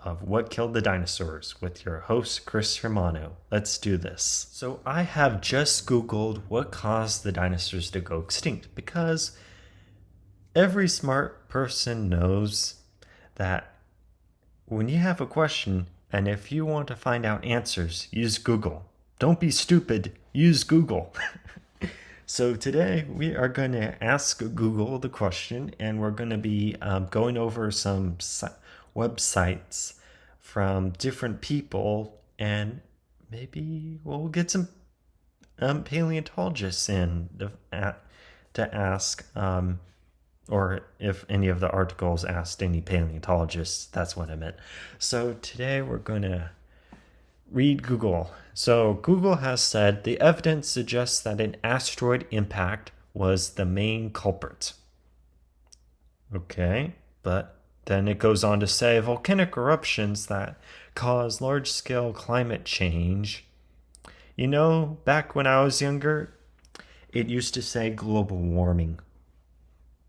of What Killed the Dinosaurs with your host, Chris Romano. Let's do this. So, I have just Googled what caused the dinosaurs to go extinct because every smart person knows that when you have a question and if you want to find out answers, use Google. Don't be stupid, use Google. So today we are going to ask Google the question, and we're going to be going over some websites from different people, and maybe we'll get some paleontologists in to ask, or if any of the articles asked any paleontologists, that's what I meant. So today we're going to read Google. So Google has said the evidence suggests that an asteroid impact was the main culprit. Okay, but then it goes on to say volcanic eruptions that cause large-scale climate change. You know, back when I was younger, it used to say global warming.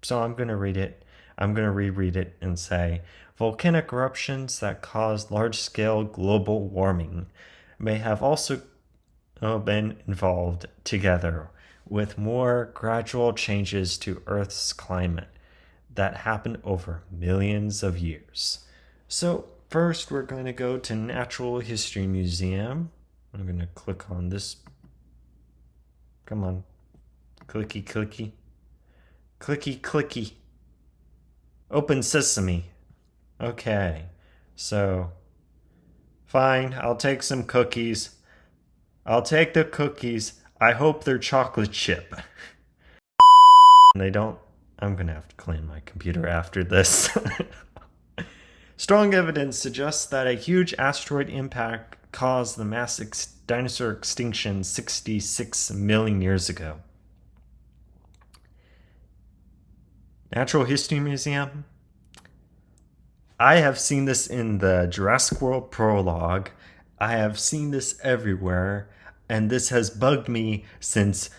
So I'm going to read it. I'm going to reread it and say volcanic eruptions that cause large-scale global warming may have also been involved together with more gradual changes to Earth's climate that happened over millions of years. So first we're going to go to Natural History Museum. I'm going to click on this. Come on. Clicky, clicky. Clicky, clicky. Open sesame. Okay, so fine, I'll take some cookies. I'll take the cookies. I hope they're chocolate chip. They don't. I'm gonna have to clean my computer after this. Strong evidence suggests that a huge asteroid impact caused the mass dinosaur extinction 66 million years ago. Natural History Museum. I have seen this in the Jurassic World prologue. I have seen this everywhere, and this has bugged me since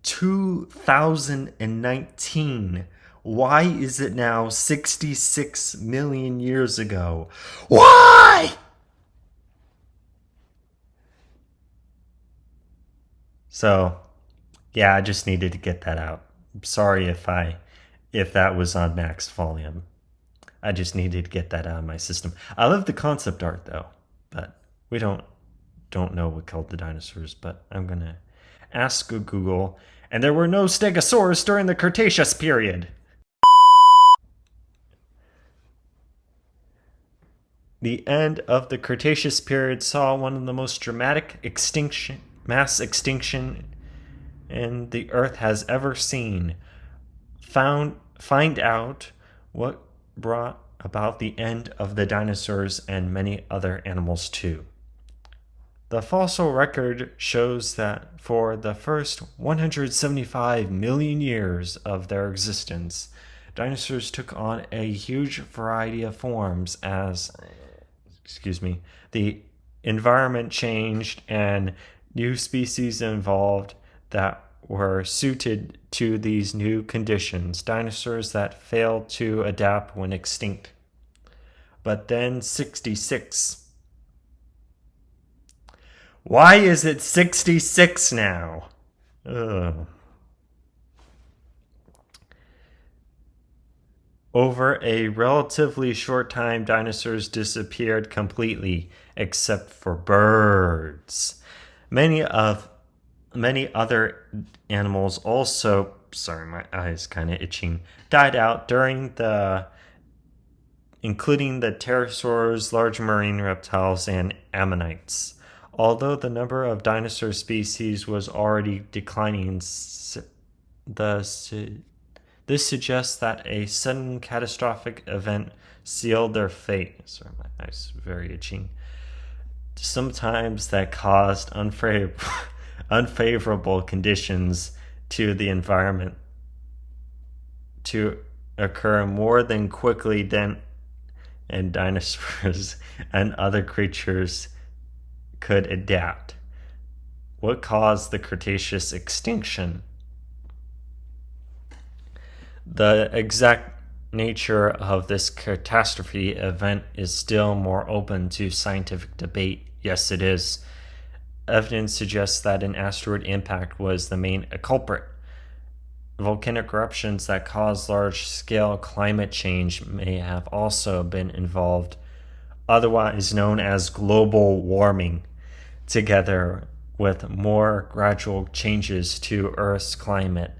2019. Why is it now 66 million years ago? Why? So, yeah, I just needed to get that out. I'm sorry if that was on max volume. I just needed to get that out of my system. I love the concept art though, but we don't know what killed the dinosaurs, but I'm going to ask Google, and there were no stegosaurs during the Cretaceous period. The end of the Cretaceous period saw one of the most dramatic mass extinction and the Earth has ever seen. Find out what brought about the end of the dinosaurs and many other animals too. The fossil record shows that for the first 175 million years of their existence, dinosaurs took on a huge variety of forms as the environment changed and new species evolved that were suited to these new conditions, dinosaurs that failed to adapt when extinct. But then 66. Why is it 66 now? Ugh. Over a relatively short time, dinosaurs disappeared completely, except for birds. Many other animals also, sorry, my eye's kind of itching, died out including the pterosaurs, large marine reptiles, and ammonites. Although the number of dinosaur species was already declining, this suggests that a sudden catastrophic event sealed their fate. Sorry, my eye's very itching. Sometimes that caused unfavorable conditions to the environment to occur more than quickly than and dinosaurs and other creatures could adapt. What caused the Cretaceous extinction? The exact nature of this catastrophe event is still more open to scientific debate. Yes, it is. Evidence suggests that an asteroid impact was the main culprit. Volcanic eruptions that cause large-scale climate change may have also been involved, otherwise known as global warming, together with more gradual changes to Earth's climate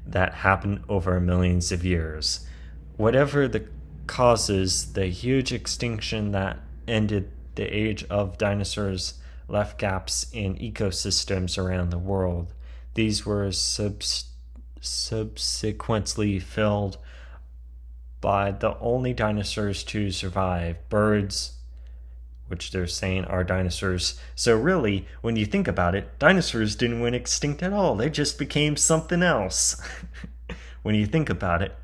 that happen over millions of years. Whatever the causes, the huge extinction that ended the age of dinosaurs left gaps in ecosystems around the world. These were subsequently filled by the only dinosaurs to survive, birds, which they're saying are dinosaurs. So really, when you think about it, dinosaurs didn't went extinct at all. They just became something else. When you think about it,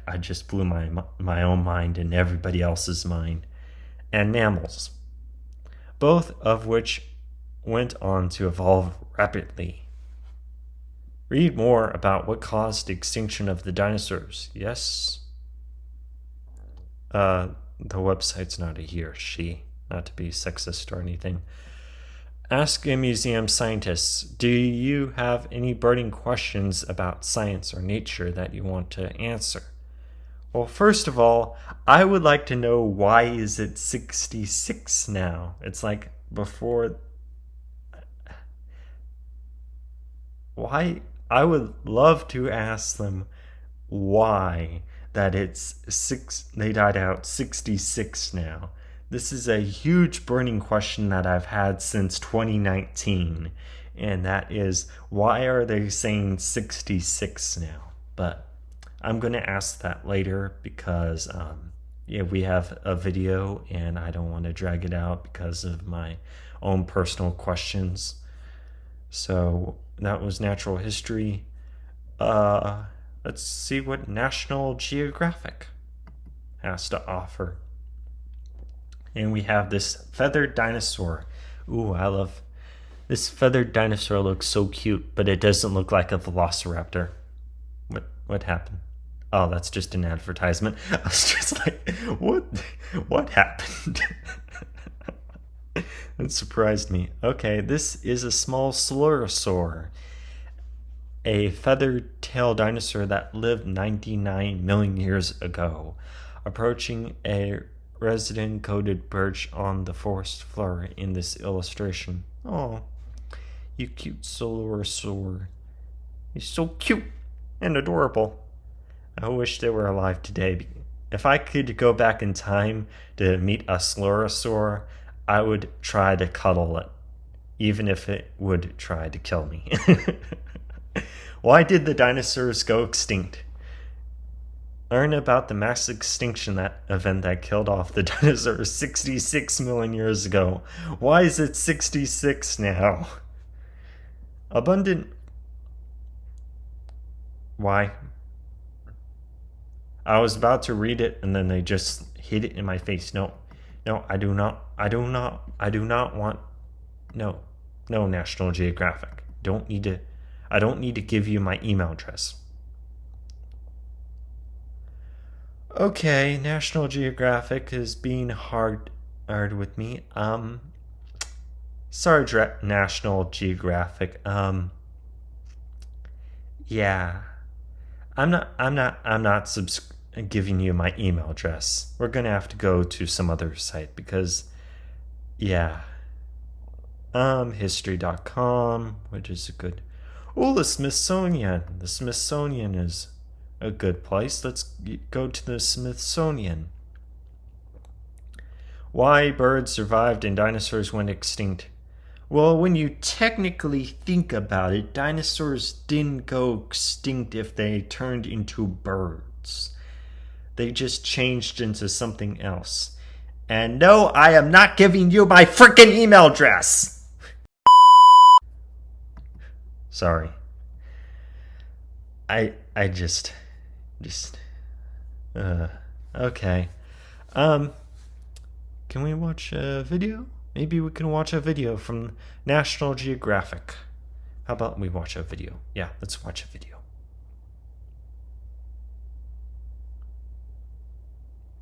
I just blew my own mind and everybody else's mind. And mammals, both of which went on to evolve rapidly. Read more about what caused the extinction of the dinosaurs. Yes? The website's not a he or she, not to be sexist or anything. Ask a museum scientist, do you have any burning questions about science or nature that you want to answer? Well, first of all, I would like to know, why is it 66 now? It's like before. Why? I would love to ask them why that it's they died out 66 now. This is a huge burning question that I've had since 2019, and that is, why are they saying 66 now? But I'm going to ask that later because we have a video and I don't want to drag it out because of my own personal questions. So that was natural history. Let's see what National Geographic has to offer. And we have this feathered dinosaur. Ooh, I love this feathered dinosaur. Looks so cute, but it doesn't look like a velociraptor. What happened? Oh, that's just an advertisement. I was just like, what happened? That surprised me. Okay, this is a small Slurrosaur, a feathered-tailed dinosaur that lived 99 million years ago, approaching a resin-coated perch on the forest floor in this illustration. Oh, you cute Slurrosaur. He's so cute and adorable. I wish they were alive today. If I could go back in time to meet a Slurrosaur, I would try to cuddle it, even if it would try to kill me. Why did the dinosaurs go extinct? Learn about the mass extinction event that killed off the dinosaurs 66 million years ago. Why is it 66 now? Abundant. Why? I was about to read it and then they just hit it in my face. No, I do not want. No, National Geographic. I don't need to give you my email address. Okay, National Geographic is being hard with me. Sorry, National Geographic. Yeah, I'm not giving you my email address. We're gonna have to go to some other site because, yeah. History.com, which is a good. Oh, the Smithsonian. The Smithsonian is a good place. Let's go to the Smithsonian. Why birds survived and dinosaurs went extinct? Well, when you technically think about it, dinosaurs didn't go extinct if they turned into birds. They just changed into something else. And no, I am not giving you my freaking email address! Sorry. I just okay. Can we watch a video? Maybe we can watch a video from National Geographic. How about we watch a video? Yeah, let's watch a video.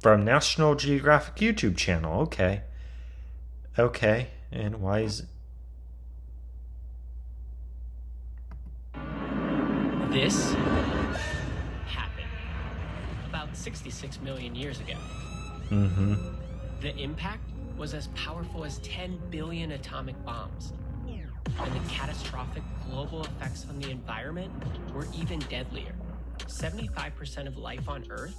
From National Geographic YouTube channel. Okay. Okay. And why is it? This happened about 66 million years ago. Mm-hmm. The impact was as powerful as 10 billion atomic bombs. And the catastrophic global effects on the environment were even deadlier. 75% of life on Earth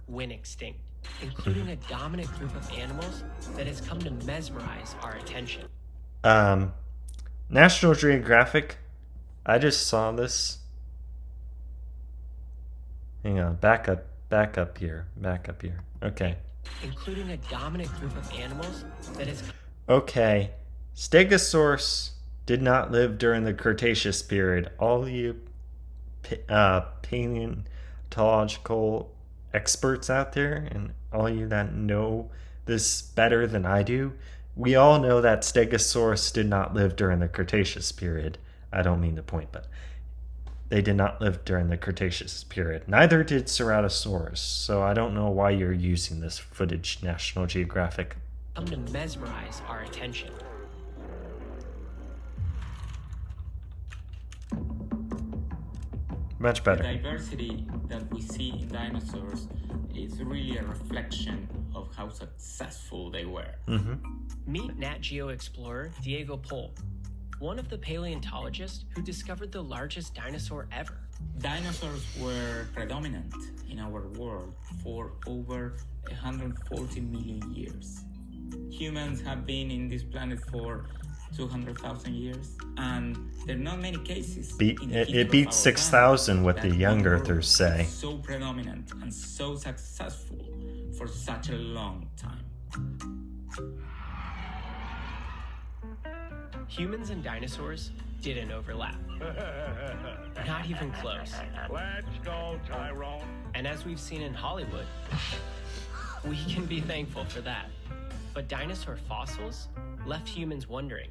went extinct, including a dominant group of animals that has come to mesmerize our attention. National Geographic, I just saw this. Hang on, back up here. Okay. Including a dominant group of animals that has... Okay. Stegosaurus did not live during the Cretaceous period. All you paleontological experts out there and all you that know this better than I do, we all know that Stegosaurus did not live during the Cretaceous period. I don't mean to point, but they did not live during the Cretaceous period. Neither did Ceratosaurus, so I don't know why you're using this footage, National Geographic. Come to mesmerize our attention. Much better. The diversity that we see in dinosaurs is really a reflection of how successful they were. Mm-hmm. Meet Nat Geo explorer Diego Pol, one of the paleontologists who discovered the largest dinosaur ever. Dinosaurs were predominant in our world for over 140 million years. Humans have been in this planet for 200,000 years, and there are not many cases. It beat 6,000 what the young earthers say. So predominant and so successful for such a long time. Humans and dinosaurs didn't overlap. Not even close. Let's go, Tyrone. And as we've seen in Hollywood, we can be thankful for that. But dinosaur fossils left humans wondering,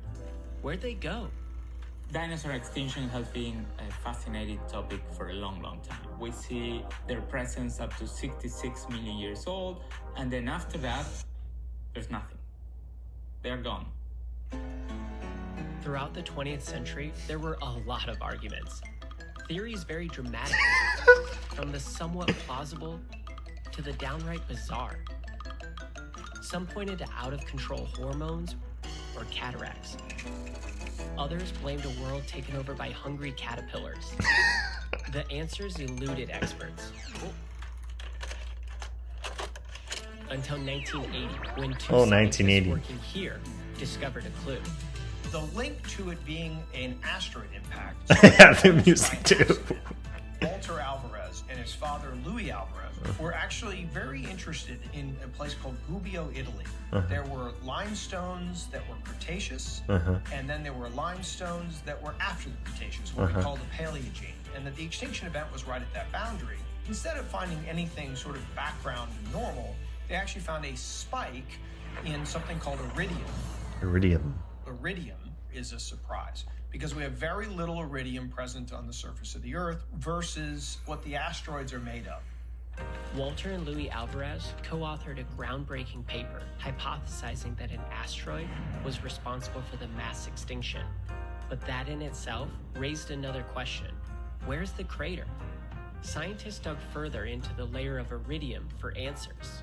where'd they go? Dinosaur extinction has been a fascinating topic for a long, long time. We see their presence up to 66 million years old, and then after that, there's nothing. They're gone. Throughout the 20th century, there were a lot of arguments. Theories vary dramatically, from the somewhat plausible to the downright bizarre. Some pointed to out-of-control hormones or cataracts. Others blamed a world taken over by hungry caterpillars. The answers eluded experts. Until 1980, when two scientists working here discovered a clue. The link to it being an asteroid impact. Yeah, the music too. Walter Alvarez and his father Louis Alvarez were actually very interested in a place called Gubbio, Italy. There were limestones that were Cretaceous, and then there were limestones that were after the Cretaceous, what we call the Paleogene. And that the extinction event was right at that boundary. Instead of finding anything sort of background and normal, they actually found a spike in something called iridium. Iridium. Iridium is a surprise because we have very little iridium present on the surface of the Earth versus what the asteroids are made of. Walter and Louis Alvarez co-authored a groundbreaking paper hypothesizing that an asteroid was responsible for the mass extinction. But that in itself raised another question. Where's the crater? Scientists dug further into the layer of iridium for answers.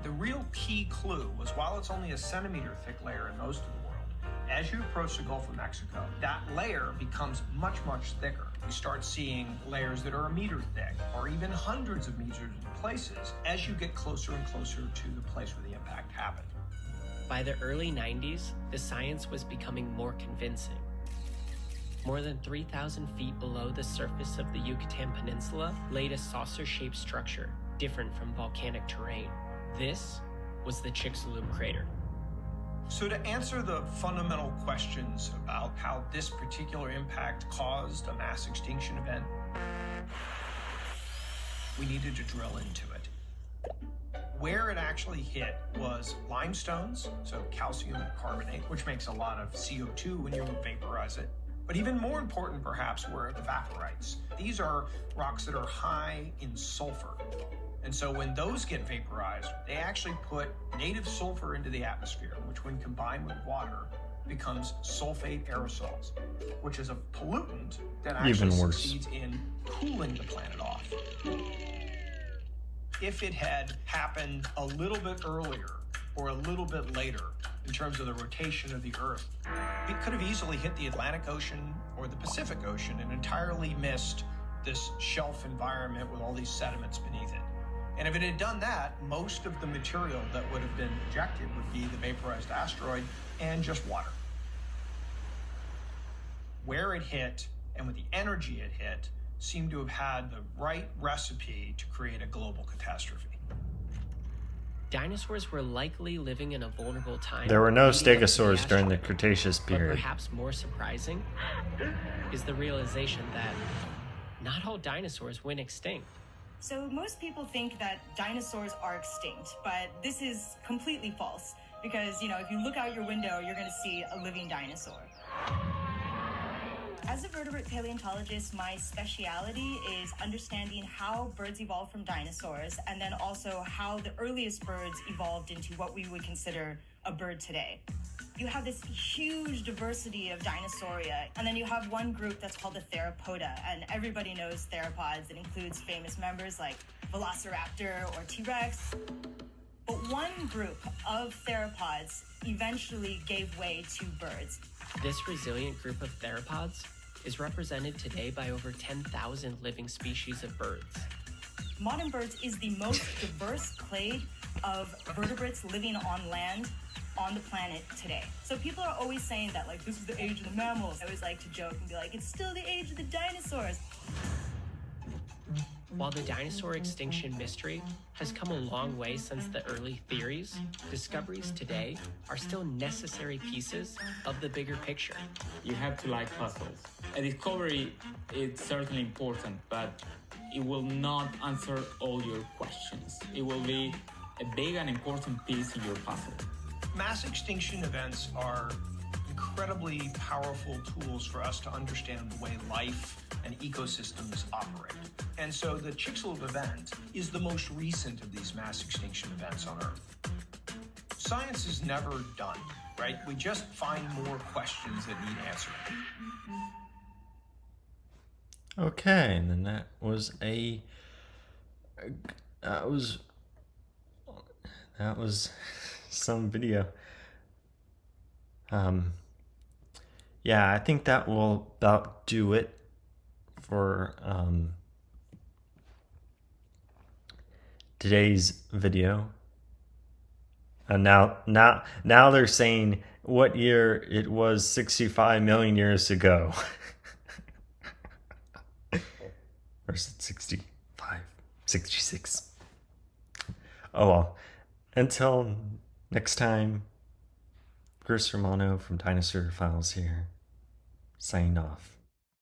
The real key clue was while it's only a centimeter thick layer in most of the world, as you approach the Gulf of Mexico, that layer becomes much, much thicker. You start seeing layers that are a meter thick or even hundreds of meters in places as you get closer and closer to the place where the impact happened. By the early 90s, the science was becoming more convincing. More than 3,000 feet below the surface of the Yucatan Peninsula laid a saucer-shaped structure different from volcanic terrain. This was the Chicxulub crater. So to answer the fundamental questions about how this particular impact caused a mass extinction event, we needed to drill into it. Where it actually hit was limestones, so calcium carbonate, which makes a lot of CO2 when you vaporize it. But even more important, perhaps, were the evaporites. These are rocks that are high in sulfur. And so when those get vaporized, they actually put native sulfur into the atmosphere, which when combined with water becomes sulfate aerosols, which is a pollutant that actually Even worse. succeeds in cooling the planet off. If it had happened a little bit earlier or a little bit later in terms of the rotation of the Earth, it could have easily hit the Atlantic Ocean or the Pacific Ocean and entirely missed this shelf environment with all these sediments beneath it. And if it had done that, most of the material that would have been ejected would be the vaporized asteroid and just water. Where it hit and with the energy it hit seemed to have had the right recipe to create a global catastrophe. Dinosaurs were likely living in a vulnerable time. There were no leading up to the stegosaurs during the asteroid. Cretaceous But period. perhaps more surprising is the realization that not all dinosaurs went extinct. So most people think that dinosaurs are extinct, but this is completely false because, if you look out your window, you're going to see a living dinosaur. As a vertebrate paleontologist, my speciality is understanding how birds evolved from dinosaurs and then also how the earliest birds evolved into what we would consider a bird today. You have this huge diversity of Dinosauria, and then you have one group that's called the Theropoda, and everybody knows theropods. It includes famous members like Velociraptor or T-Rex. But one group of theropods eventually gave way to birds. This resilient group of theropods is represented today by over 10,000 living species of birds. Modern birds is the most diverse clade of vertebrates living on land on the planet today. So people are always saying that, this is the age of the mammals. I always like to joke and be like, it's still the age of the dinosaurs. While the dinosaur extinction mystery has come a long way since the early theories, discoveries today are still necessary pieces of the bigger picture. You have to like puzzles. A discovery is certainly important, but it will not answer all your questions. It will be a big and important piece in your puzzle. Mass extinction events are incredibly powerful tools for us to understand the way life and ecosystems operate. And so the Chicxulub event is the most recent of these mass extinction events on Earth. Science is never done, right? We just find more questions that need answering. Okay, and then that was some video. Yeah, I think that will about do it for today's video. And now they're saying what year it was 65 million years ago. Or is it 65? 66. Oh well. Until next time, Chris Romano from Dinosaur Files here, signing off.